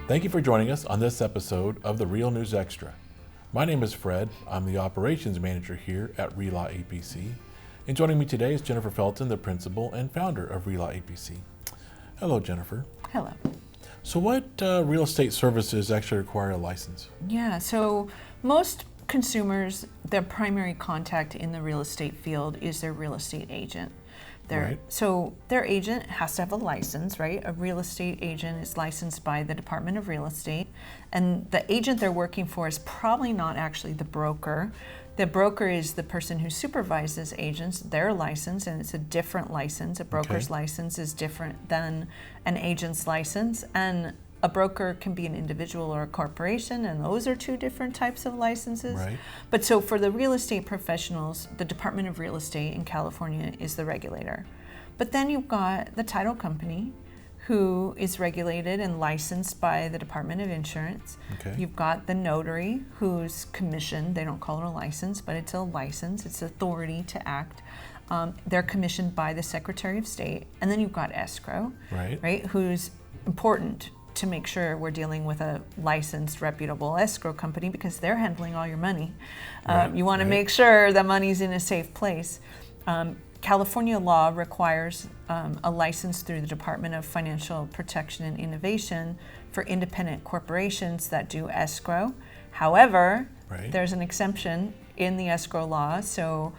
Thank you for joining us on this episode of the Real News Extra. My name is Fred. I'm the operations manager here at Relaw APC. And joining me today is Jennifer Felten, the principal and founder of Relaw APC. Hello, Jennifer. Hello. So what real estate services actually require a license? Yeah, so most consumers, their primary contact in the real estate field is their real estate agent. Right. So their agent has to have a license, right? A real estate agent is licensed by the Department of Real Estate, and the agent they're working for is probably not actually the broker. The broker is the person who supervises agents. They're licensed, and it's a different license. A broker's license is different than an agent's license, and a broker can be an individual or a corporation, and those are two different types of licenses. Right. But so for the real estate professionals, the Department of Real Estate in California is the regulator. But then you've got the title company, who is regulated and licensed by the Department of Insurance. Okay. You've got the notary, who's commissioned. They don't call it a license, but it's a license. It's authority to act. They're commissioned by the Secretary of State. And then you've got escrow, right? Who's important to make sure we're dealing with a licensed, reputable escrow company because they're handling all your money. You want to make sure the money's in a safe place. California law requires a license through the Department of Financial Protection and Innovation for independent corporations that do escrow. However, there's an exemption in the escrow law, so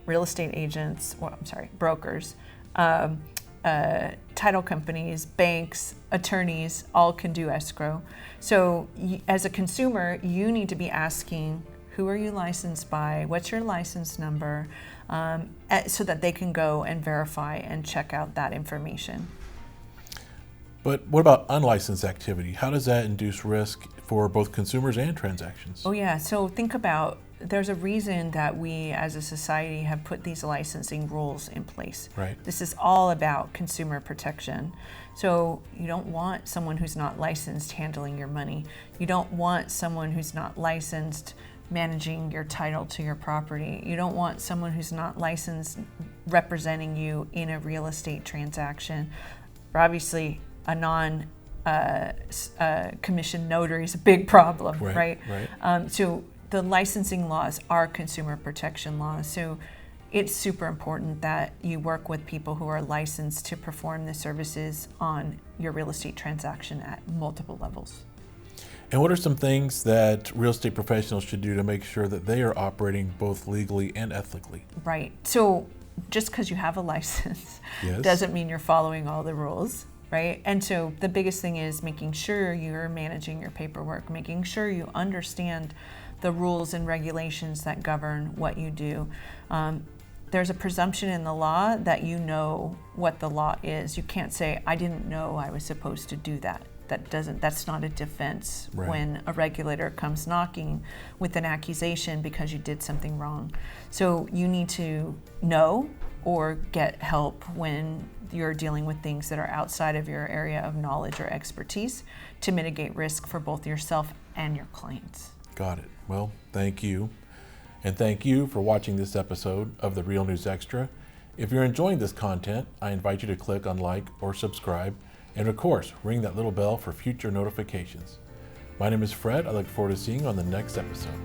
real estate agents, brokers, title companies, banks, attorneys, all can do escrow. So as a consumer, you need to be asking, who are you licensed by? What's your license number? So that they can go and verify and check out that information. But what about unlicensed activity? How does that induce risk for both consumers and transactions? Oh yeah, so think about, there's a reason that we as a society have put these licensing rules in place. Right. This is all about consumer protection. So you don't want someone who's not licensed handling your money. You don't want someone who's not licensed managing your title to your property. You don't want someone who's not licensed representing you in a real estate transaction. Obviously, a non-commissioned notary is a big problem, right? So the licensing laws are consumer protection laws. So it's super important that you work with people who are licensed to perform the services on your real estate transaction at multiple levels. And what are some things that real estate professionals should do to make sure that they are operating both legally and ethically? Right. So just because you have a license doesn't mean you're following all the rules, right? And so the biggest thing is making sure you're managing your paperwork, making sure you understand the rules and regulations that govern what you do. There's a presumption in the law that you know what the law is. You can't say, I didn't know I was supposed to do that. That's not a defense when a regulator comes knocking with an accusation because you did something wrong. So you need to know or get help when you're dealing with things that are outside of your area of knowledge or expertise to mitigate risk for both yourself and your clients. Got it. Well, thank you. And thank you for watching this episode of the Real News Extra. If you're enjoying this content, I invite you to click on like or subscribe. And of course, ring that little bell for future notifications. My name is Fred. I look forward to seeing you on the next episode.